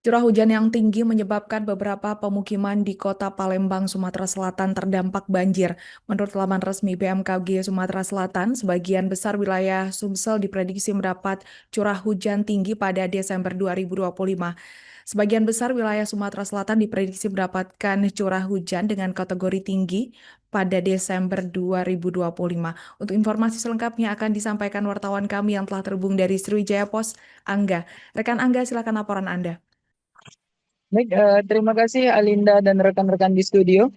Curah hujan yang tinggi menyebabkan beberapa pemukiman di kota Palembang, Sumatera Selatan terdampak banjir. Menurut laman resmi BMKG Sumatera Selatan, sebagian besar wilayah Sumsel diprediksi mendapat curah hujan tinggi pada Desember 2025. Sebagian besar wilayah Sumatera Selatan diprediksi mendapatkan curah hujan dengan kategori tinggi pada Desember 2025. Untuk informasi selengkapnya akan disampaikan wartawan kami yang telah terhubung dari Sriwijaya Pos, Angga. Rekan Angga, silakan laporan Anda. Baik, terima kasih Alinda dan rekan-rekan di studio.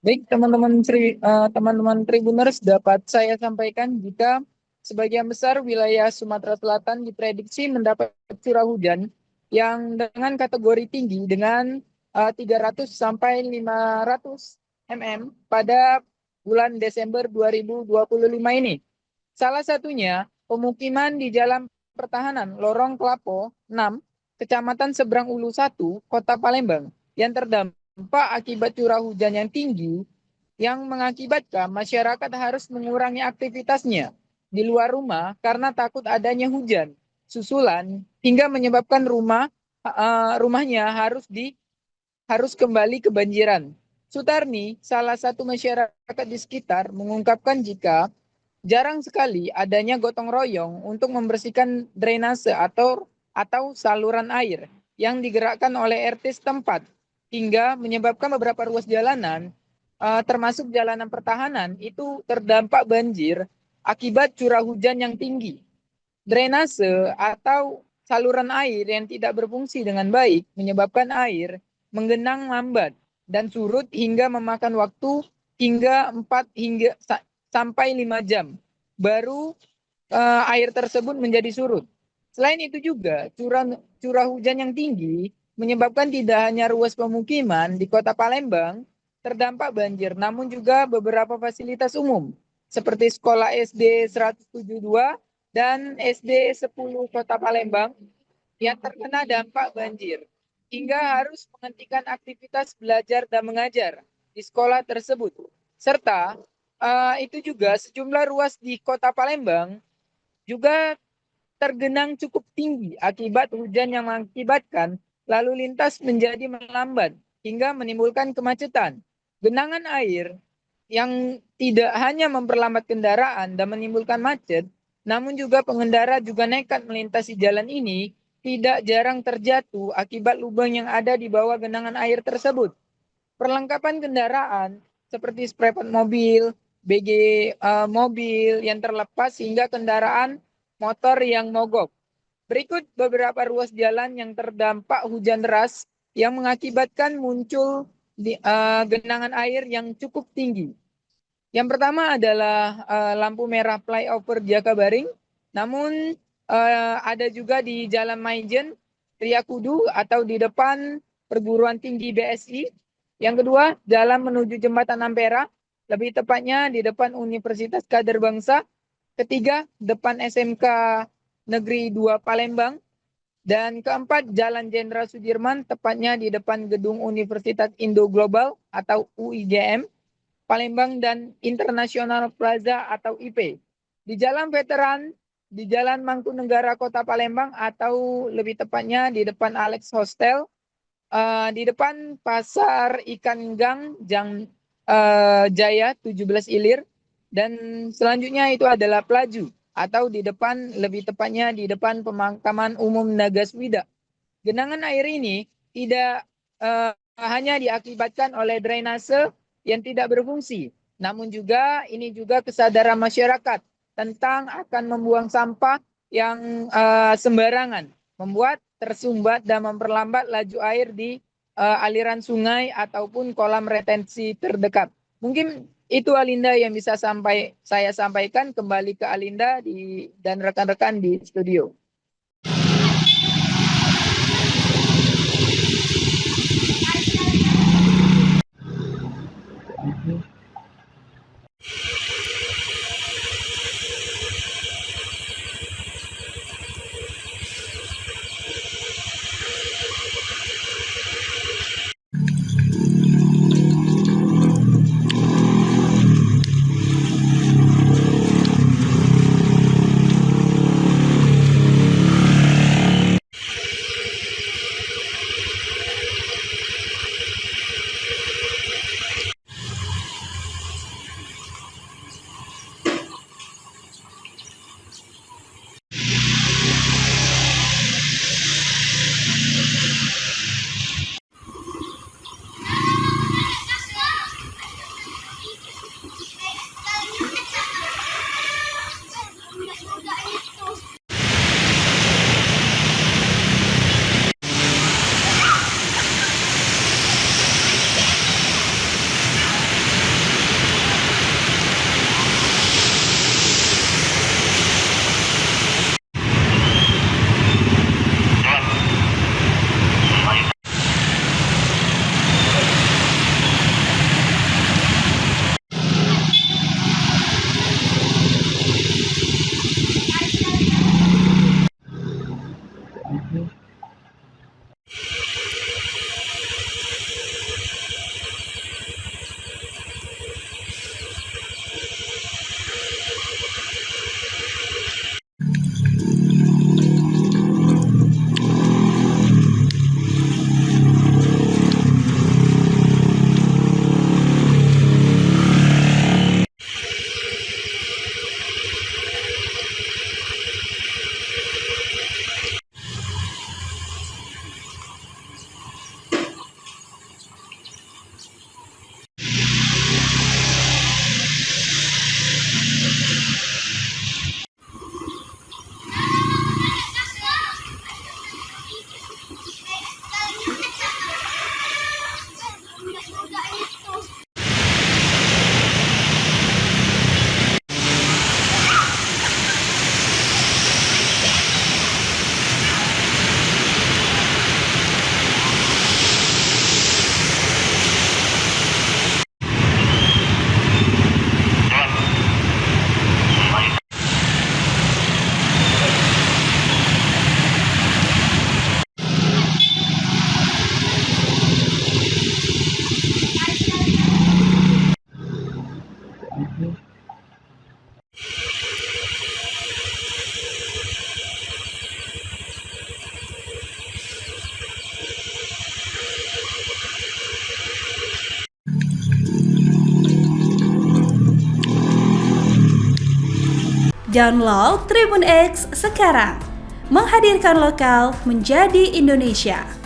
Baik, teman-teman Tribuners, dapat saya sampaikan jika sebagian besar wilayah Sumatera Selatan diprediksi mendapat curah hujan yang dengan kategori tinggi dengan 300 sampai 500 mm pada bulan Desember 2025 ini. Salah satunya pemukiman di Jalan Pertahanan Lorong Kelapo 6, Kecamatan Seberang Ulu 1, Kota Palembang yang terdampak akibat curah hujan yang tinggi yang mengakibatkan masyarakat harus mengurangi aktivitasnya di luar rumah karena takut adanya hujan susulan hingga menyebabkan rumahnya harus kembali kebanjiran. Sutarni, salah satu masyarakat di sekitar, mengungkapkan jika jarang sekali adanya gotong royong untuk membersihkan drainase atau saluran air yang digerakkan oleh RT setempat hingga menyebabkan beberapa ruas jalanan termasuk jalanan pertahanan itu terdampak banjir akibat curah hujan yang tinggi. Drainase atau saluran air yang tidak berfungsi dengan baik menyebabkan air menggenang lambat dan surut hingga memakan waktu hingga 4 hingga sampai 5 jam baru air tersebut menjadi surut. Selain itu juga curah hujan yang tinggi menyebabkan tidak hanya ruas pemukiman di Kota Palembang terdampak banjir, namun juga beberapa fasilitas umum seperti sekolah SD 172 dan SD 10 Kota Palembang yang terkena dampak banjir hingga harus menghentikan aktivitas belajar dan mengajar di sekolah tersebut. Serta itu juga sejumlah ruas di Kota Palembang juga tergenang cukup tinggi akibat hujan yang mengakibatkan lalu lintas menjadi melambat hingga menimbulkan kemacetan. Genangan air yang tidak hanya memperlambat kendaraan dan menimbulkan macet, namun juga pengendara juga nekat melintasi jalan ini tidak jarang terjatuh akibat lubang yang ada di bawah genangan air tersebut. Perlengkapan kendaraan seperti spray mobil, BG mobil yang terlepas hingga kendaraan motor yang mogok. Berikut beberapa ruas jalan yang terdampak hujan deras yang mengakibatkan muncul genangan air yang cukup tinggi. Yang pertama adalah lampu merah flyover Jakabaring, namun ada juga di Jalan Maijen, Riyakudu atau di depan perguruan tinggi BSI. Yang kedua, jalan menuju Jembatan Ampera, lebih tepatnya di depan Universitas Kader Bangsa. Ketiga, depan SMK Negeri 2 Palembang. Dan keempat, Jalan Jenderal Sudirman, tepatnya di depan Gedung Universitas Indo Global atau UIGM, Palembang dan International Plaza atau IP. Di Jalan Veteran, di Jalan Mangkunegara Kota Palembang atau lebih tepatnya di depan Alex Hostel, di depan Pasar Ikan Gang Jaya 17 Ilir, dan selanjutnya itu adalah Pelaju atau di depan lebih tepatnya di depan Pemakaman Umum Nagaswida. Genangan air ini tidak hanya diakibatkan oleh drainase yang tidak berfungsi, namun juga ini juga kesadaran masyarakat tentang akan membuang sampah yang sembarangan, membuat tersumbat dan memperlambat laju air di aliran sungai ataupun kolam retensi terdekat. Mungkin itu Alinda yang bisa saya sampaikan. Kembali ke Alinda dan rekan-rekan di studio. Download Tribun X sekarang. Menghadirkan lokal menjadi Indonesia.